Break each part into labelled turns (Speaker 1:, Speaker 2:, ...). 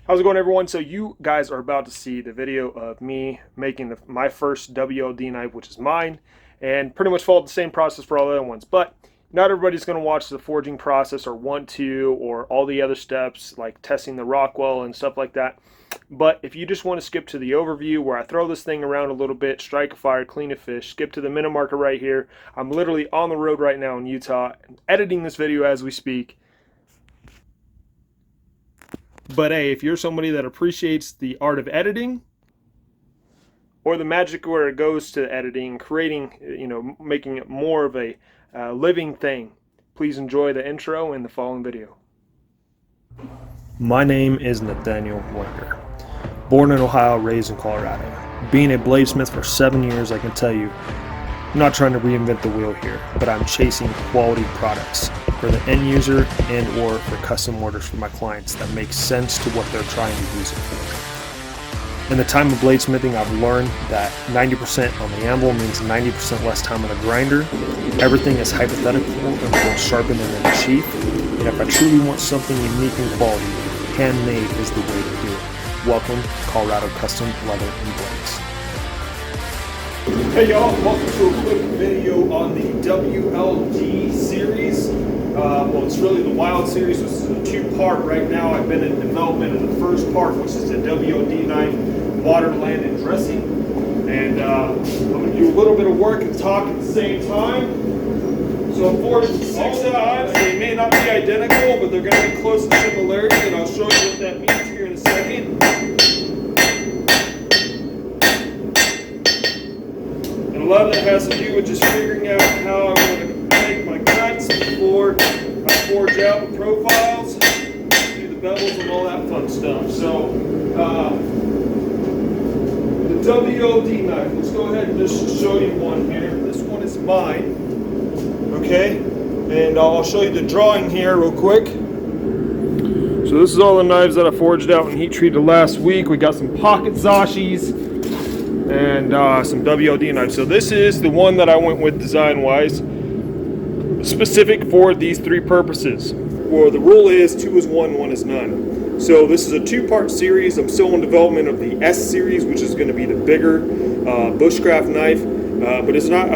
Speaker 1: How's it going, everyone? So you guys are about to see the video of me making my first WLD knife, which is mine, and pretty much followed the same process for all the other ones. But not everybody's going to watch the forging process or want to, or all the other steps like testing the Rockwell and stuff like that. But if you just want to skip to the overview where I throw this thing around a little bit, strike a fire, clean a fish, skip to the minute marker right here. I'm literally on the road right now in Utah, editing this video as we speak. But hey, if you're somebody that appreciates the art of editing or the magic where it goes to editing, creating, making it more of a living thing, please enjoy the intro and the following video. My name is Nathaniel Wenger. Born in Ohio, raised in Colorado. Being a bladesmith for 7 years, I can tell you, I'm not trying to reinvent the wheel here, but I'm chasing quality products for the end user and or for custom orders for my clients that make sense to what they're trying to use it for. In the time of bladesmithing, I've learned that 90% on the anvil means 90% less time on the grinder. Everything is hypothetical until sharpened and then sheathed. And if I truly want something unique and quality, handmade is the way to do it. Welcome, Colorado Custom Leather and Blades. Hey y'all, welcome to a quick video on the WLD series. Well, it's really the Wild series. This is a two-part right now. I've been in development of the first part, which is the WLD knife, water, land, and dressing. And I'm going to do a little bit of work and talk at the same time. So I'm forging 6 knives. They may not be identical, but they're going to be close to similarity, and I'll show you what that means here in a second. A lot of that has to do with just figuring out how I want to make my cuts before I forge out the profiles, do the bevels and all that fun stuff. So the WLD knife, let's go ahead and just show you one here. This one is mine, okay? And I'll show you the drawing here real quick. So this is all the knives that I forged out and heat treated last week. We got some pocket Zashis and some WLD knives. So this is the one that I went with design-wise, specific for these three purposes. Well, the rule is 2 is 1, 1 is none. So this is a two-part series. I'm still in development of the S series, which is going to be the bigger bushcraft knife. But it's not.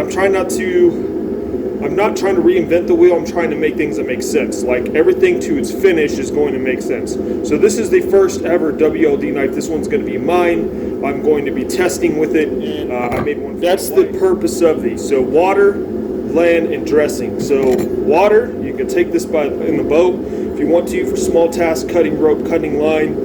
Speaker 1: I'm not trying to reinvent the wheel. I'm trying to make things that make sense. Like everything to its finish is going to make sense. So this is the first ever WLD knife. This one's going to be mine. I'm going to be testing with it. I made one. That's the purpose of these. So water, land, and dressing. So water, you can take this in the boat if you want to for small tasks, cutting rope, cutting line,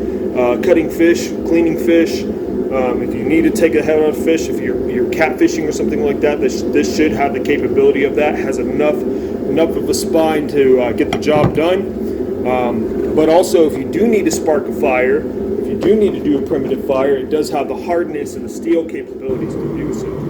Speaker 1: cutting fish, cleaning fish. If you need to take a head on fish, if you're catfishing or something like that, this should have the capability of that. It has enough of a spine to get the job done. But also, if you do need to spark a fire, if you do need to do a primitive fire, it does have the hardness and the steel capabilities to do so.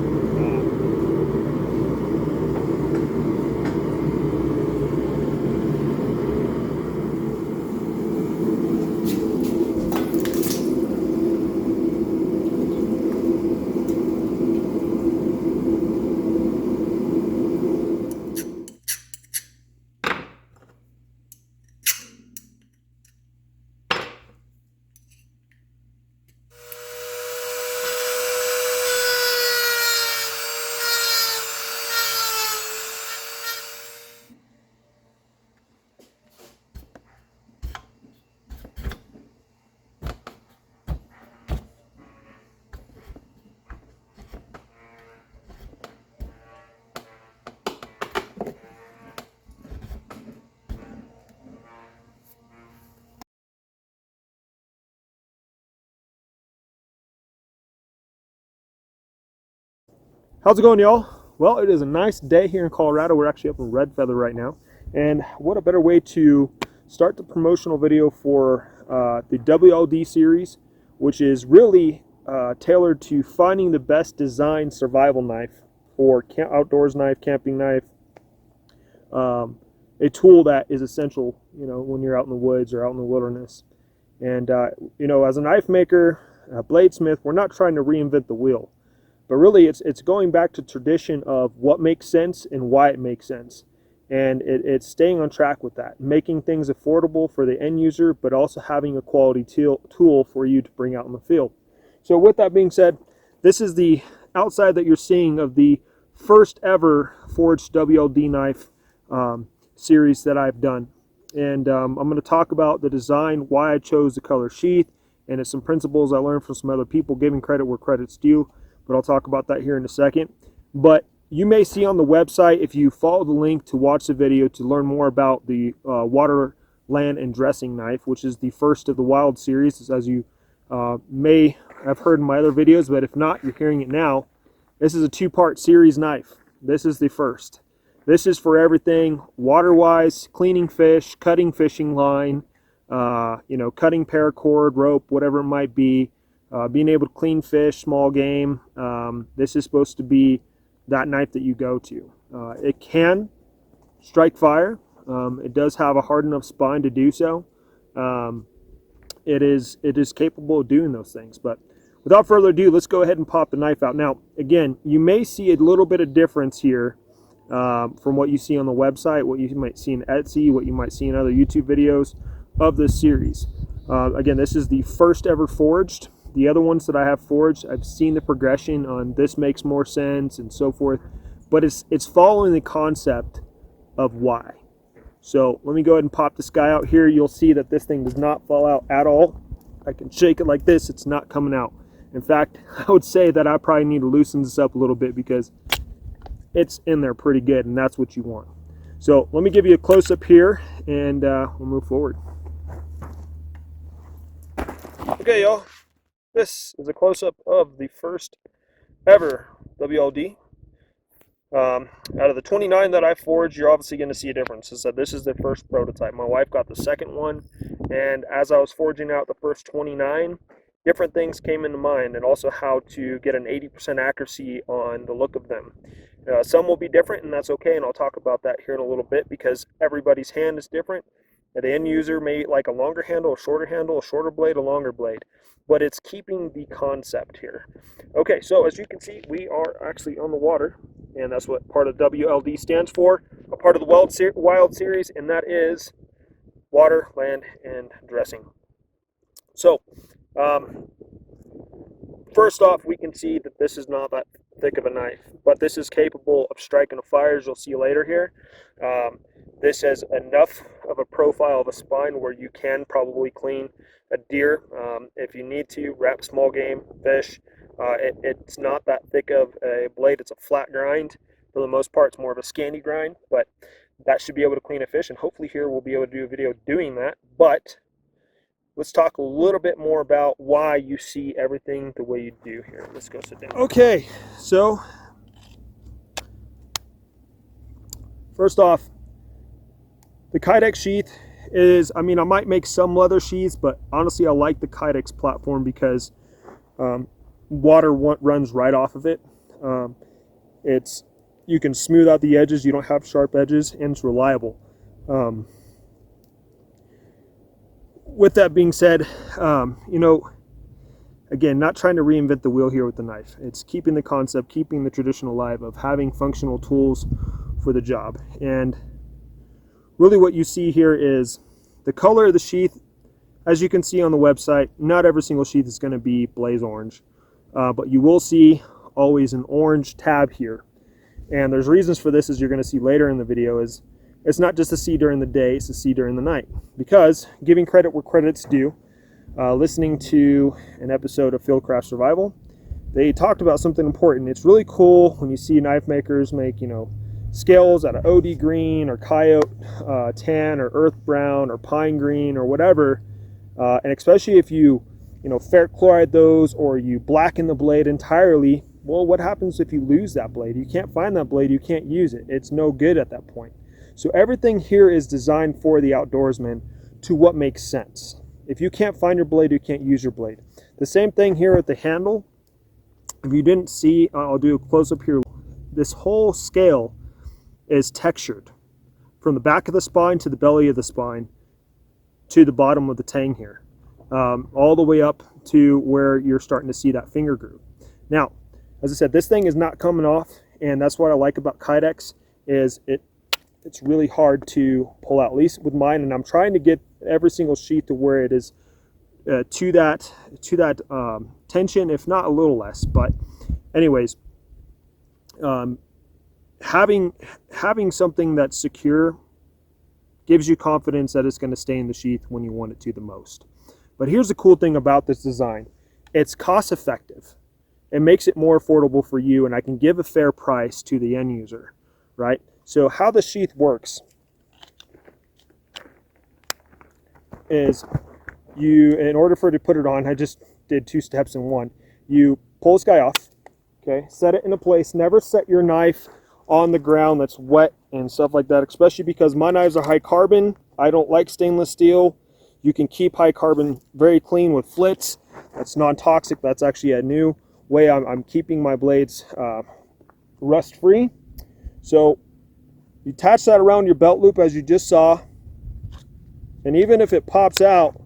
Speaker 1: How's it going, y'all? Well, it is a nice day here in Colorado. We're actually up in Red Feather right now. And what a better way to start the promotional video for the WLD series, which is really tailored to finding the best design survival knife for outdoors knife, camping knife, a tool that is essential, when you're out in the woods or out in the wilderness. And, as a knife maker, a bladesmith, we're not trying to reinvent the wheel. But really, it's going back to tradition of what makes sense and why it makes sense. and it's staying on track with that, making things affordable for the end user, but also having a quality tool for you to bring out in the field. So with that being said, this is the outside that you're seeing of the first ever forged WLD knife series that I've done. And I'm going to talk about the design, why I chose the color sheath, and it's some principles I learned from some other people, giving credit where credit's due, but I'll talk about that here in a second. But you may see on the website, if you follow the link to watch the video to learn more about the water, land, and dressing knife, which is the first of the WLD series, as you may have heard in my other videos, but if not, you're hearing it now. This is a two-part series knife. This is the first. This is for everything water-wise, cleaning fish, cutting fishing line, cutting paracord, rope, whatever it might be, being able to clean fish, small game. This is supposed to be that knife that you go to. It can strike fire. It does have a hard enough spine to do so. It is capable of doing those things. But without further ado, let's go ahead and pop the knife out. Now, again, you may see a little bit of difference here from what you see on the website, what you might see in Etsy, what you might see in other YouTube videos of this series. Again, this is the first ever forged. The other ones that I have forged, I've seen the progression on this makes more sense and so forth, but it's following the concept of why. So let me go ahead and pop this guy out here. You'll see that this thing does not fall out at all. I can shake it like this, it's not coming out. In fact, I would say that I probably need to loosen this up a little bit because it's in there pretty good, and that's what you want. So let me give you a close-up here, and we'll move forward. Okay, y'all. This is a close-up of the first ever WLD. Out of the 29 that I forged, you're obviously going to see a difference. So this is the first prototype. My wife got the second one, and as I was forging out the first 29, different things came into mind, and also how to get an 80% accuracy on the look of them. Some will be different, and that's okay, and I'll talk about that here in a little bit because everybody's hand is different. The end user may like a longer handle, a shorter blade, a longer blade, but it's keeping the concept here. Okay, so as you can see, we are actually on the water, and that's what part of WLD stands for, a part of the WLD series, and that is water, land, and dressing. So, first off, we can see that this is not that thick of a knife, but this is capable of striking a fire, as you'll see later here. This has enough of a profile of a spine where you can probably clean a deer if you need to, wrap small game, fish. It's not that thick of a blade. It's a flat grind. For the most part, it's more of a scanty grind, but that should be able to clean a fish, and hopefully here we'll be able to do a video doing that. But let's talk a little bit more about why you see everything the way you do here. Let's go sit down. Okay, so first off, the Kydex sheath is, I might make some leather sheaths, but honestly I like the Kydex platform because water runs right off of it. You can smooth out the edges, you don't have sharp edges, and it's reliable. With that being said, again, not trying to reinvent the wheel here with the knife. It's keeping the concept, keeping the tradition alive of having functional tools for the job. And really what you see here is the color of the sheath. As you can see on the website, not every single sheath is going to be blaze orange, but you will see always an orange tab here. And there's reasons for this, as you're going to see later in the video, is it's not just to see during the day, it's to see during the night. Because, giving credit where credit's due, listening to an episode of Fieldcraft Survival, they talked about something important. It's really cool when you see knife makers make, scales out of OD green or coyote tan or earth brown or pine green or whatever, and especially if you ferric chloride those or you blacken the blade entirely. Well, what happens if you lose that blade? You can't find that blade, you can't use it. It's no good at that point. So everything here is designed for the outdoorsman to what makes sense. If you can't find your blade, you can't use your blade. The same thing here with the handle. If you didn't see, I'll do a close-up here. This whole scale is textured from the back of the spine to the belly of the spine to the bottom of the tang here, all the way up to where you're starting to see that finger groove. Now, as I said, this thing is not coming off, and that's what I like about Kydex, is it it's really hard to pull out, at least with mine. And I'm trying to get every single sheath to where it is to that tension, if not a little less. But anyways, having something that's secure gives you confidence that it's going to stay in the sheath when you want it to the most. But here's the cool thing about this design. It's cost effective. It makes it more affordable for you, and I can give a fair price to the end user, right? So how the sheath works is in order for it to put it on, I just did 2 steps in one. You pull this guy off, okay, set it into place. Never set your knife on the ground that's wet and stuff like that, especially because my knives are high carbon. I don't like stainless steel. You can keep high carbon very clean with flits. That's non-toxic. That's actually a new way I'm keeping my blades rust free. So you attach that around your belt loop as you just saw, and even if it pops out,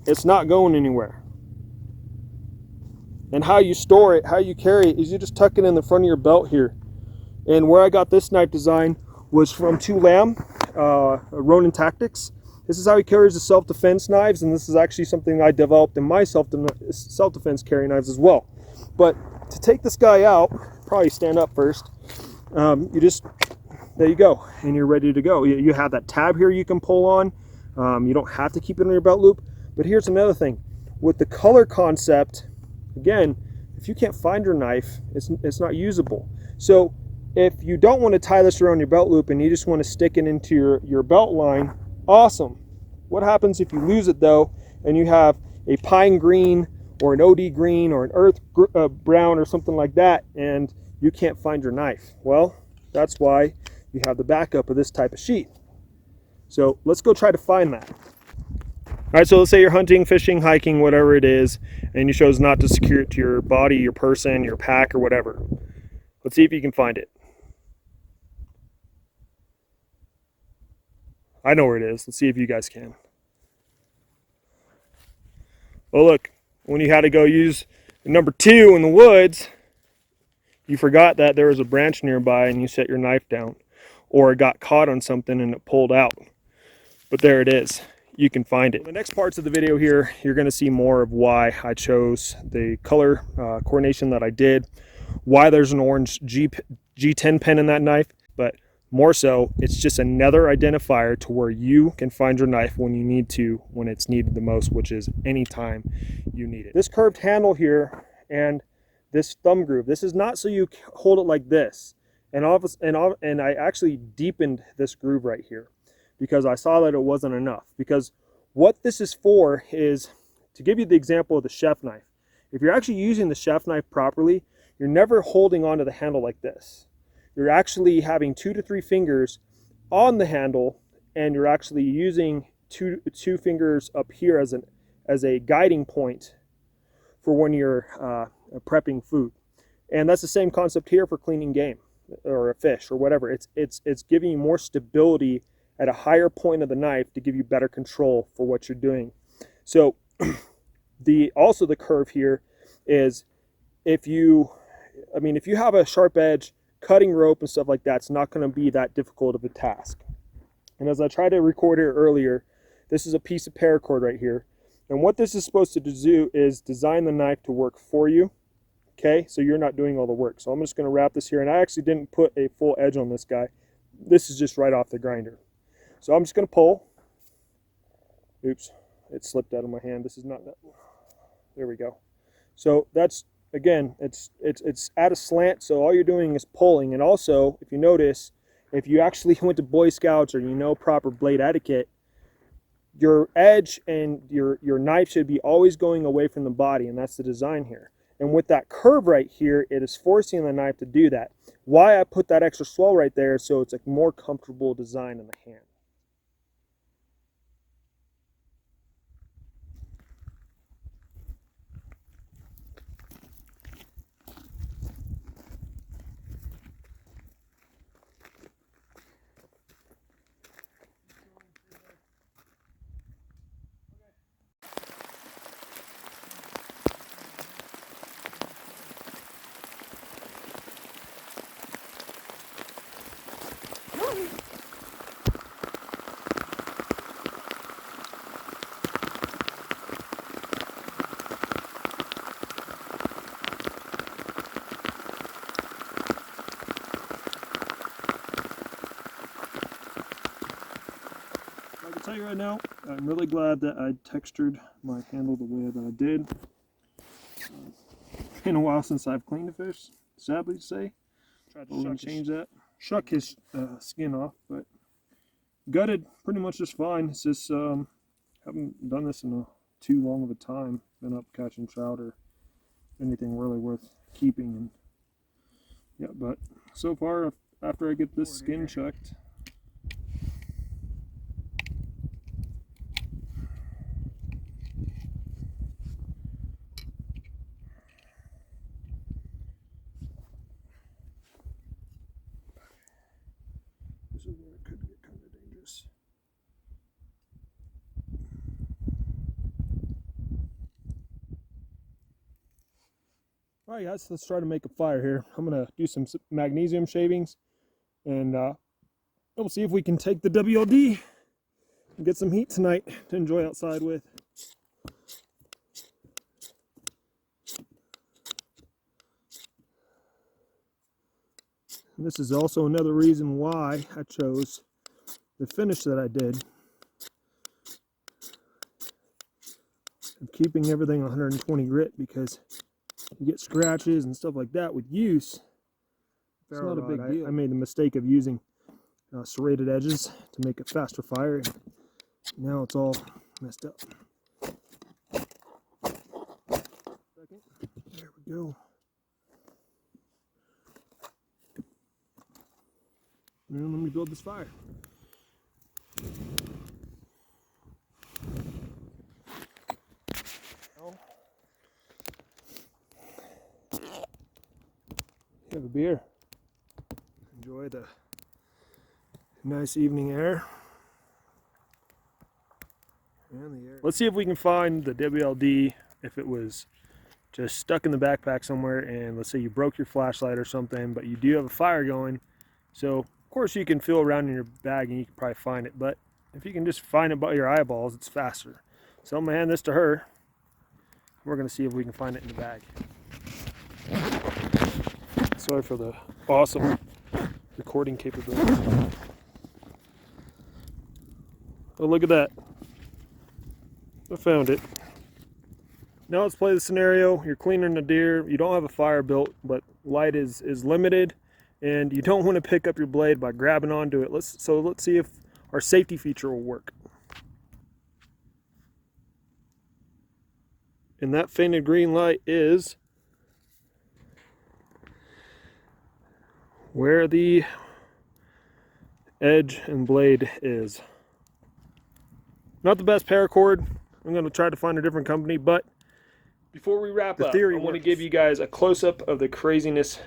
Speaker 1: it's not going anywhere. And how you store it, how you carry it, is you just tuck it in the front of your belt here. And where I got this knife design was from 2 Lamb, Ronin Tactics. This is how he carries the self-defense knives, and this is actually something I developed in my self-defense carry knives as well. But to take this guy out, probably stand up first. You just, there you go, and you're ready to go. You have that tab here you can pull on. You don't have to keep it on your belt loop. But here's another thing. With the color concept, again, if you can't find your knife, it's not usable. So if you don't want to tie this around your belt loop and you just want to stick it into your belt line, awesome. What happens if you lose it though, and you have a pine green or an OD green or an earth brown or something like that, and you can't find your knife? Well, that's why you have the backup of this type of sheath. So let's go try to find that. All right, so let's say you're hunting, fishing, hiking, whatever it is, and you chose not to secure it to your body, your person, your pack, or whatever. Let's see if you can find it. I know where it is. Let's see if you guys can. Well, look, when you had to go use number 2 in the woods, you forgot that there was a branch nearby and you set your knife down, or it got caught on something and it pulled out. But there it is. You can find it. In the next parts of the video here, you're going to see more of why I chose the color coordination that I did, why there's an orange G10 pen in that knife, but more so, it's just another identifier to where you can find your knife when you need to, when it's needed the most, which is anytime you need it. This curved handle here and this thumb groove, this is not so you hold it like this. And I actually deepened this groove right here because I saw that it wasn't enough. Because what this is for is to give you the example of the chef knife. If you're actually using the chef knife properly, you're never holding onto the handle like this. You're actually having 2 to 3 fingers on the handle, and you're actually using two fingers up here as a guiding point for when you're prepping food. And that's the same concept here for cleaning game or a fish or whatever. It's giving you more stability at a higher point of the knife to give you better control for what you're doing. So also the curve here is if you have a sharp edge, cutting rope and stuff like that, it's not going to be that difficult of a task. And as I tried to record here earlier, this is a piece of paracord right here. And what this is supposed to do is design the knife to work for you. Okay, so you're not doing all the work. So I'm just going to wrap this here. And I actually didn't put a full edge on this guy. This is just right off the grinder. So I'm just going to pull. Oops, it slipped out of my hand. This is not that. There we go. So that's, again, it's at a slant, so all you're doing is pulling. And also, if you notice, if you actually went to Boy Scouts or you know proper blade etiquette, your edge and your knife should be always going away from the body, and that's the design here. And with that curve right here, it is forcing the knife to do that. Why I put that extra swell right there, so it's a more comfortable design in the hand. tell you right now, I'm really glad that I textured my handle the way that I did. It's been a while since I've cleaned a fish, sadly to say. Tried to change that. Shuck his skin off, but gutted pretty much just fine. It's just haven't done this in too long of a time. Been up catching trout or anything really worth keeping. And yeah, but so far, after I get this skin checked, this is where it could get kind of dangerous. All right, guys, let's try to make a fire here. I'm gonna do some magnesium shavings, and we'll see if we can take the WLD and get some heat tonight to enjoy outside with. And this is also another reason why I chose the finish that I did of keeping everything 120 grit, because you get scratches and stuff like that with use. It's not a big deal. I made the mistake of using serrated edges to make a faster fire, and now it's all messed up. There we go. And let me build this fire. Have a beer. Enjoy the nice evening air. And the air. Let's see if we can find the WLD if it was just stuck in the backpack somewhere, and let's say you broke your flashlight or something, but you do have a fire going. So of course you can feel around in your bag and you can probably find it, but if you can just find it by your eyeballs, it's faster. So I'm gonna hand this to her. We're gonna see if we can find it in the bag. Sorry for the awesome recording capabilities. Oh, look at that. I found it. Now let's play the scenario. You're cleaning a deer. You don't have a fire built, but light is limited, and you don't want to pick up your blade by grabbing onto it. Let's see if our safety feature will work. And that fainted green light is where the edge and blade is. Not the best paracord. I'm going to try to find a different company, but before we wrap up, I want to give you guys a close-up of the craziness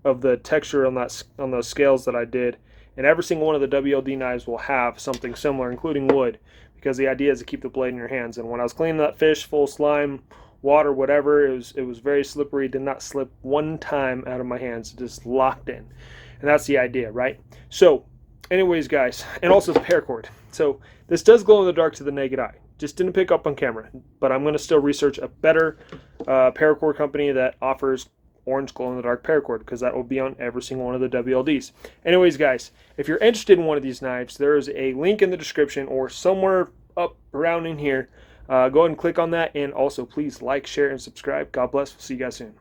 Speaker 1: of the texture on those scales that I did. And every single one of the WLD knives will have something similar, including wood, because the idea is to keep the blade in your hands. And when I was cleaning that fish full of slime, water, whatever, it was very slippery. Did not slip one time out of my hands. It just locked in, and that's the idea, right? So anyways, guys, and also the paracord. So this does glow in the dark to the naked eye. Just didn't pick up on camera, but I'm going to still research a better paracord company that offers orange glow in the dark paracord, because that will be on every single one of the WLDs. Anyways, guys, if you're interested in one of these knives, there is a link in the description or somewhere up around in here. Go ahead and click on that, and also please like, share, and subscribe. God bless. We'll see you guys soon.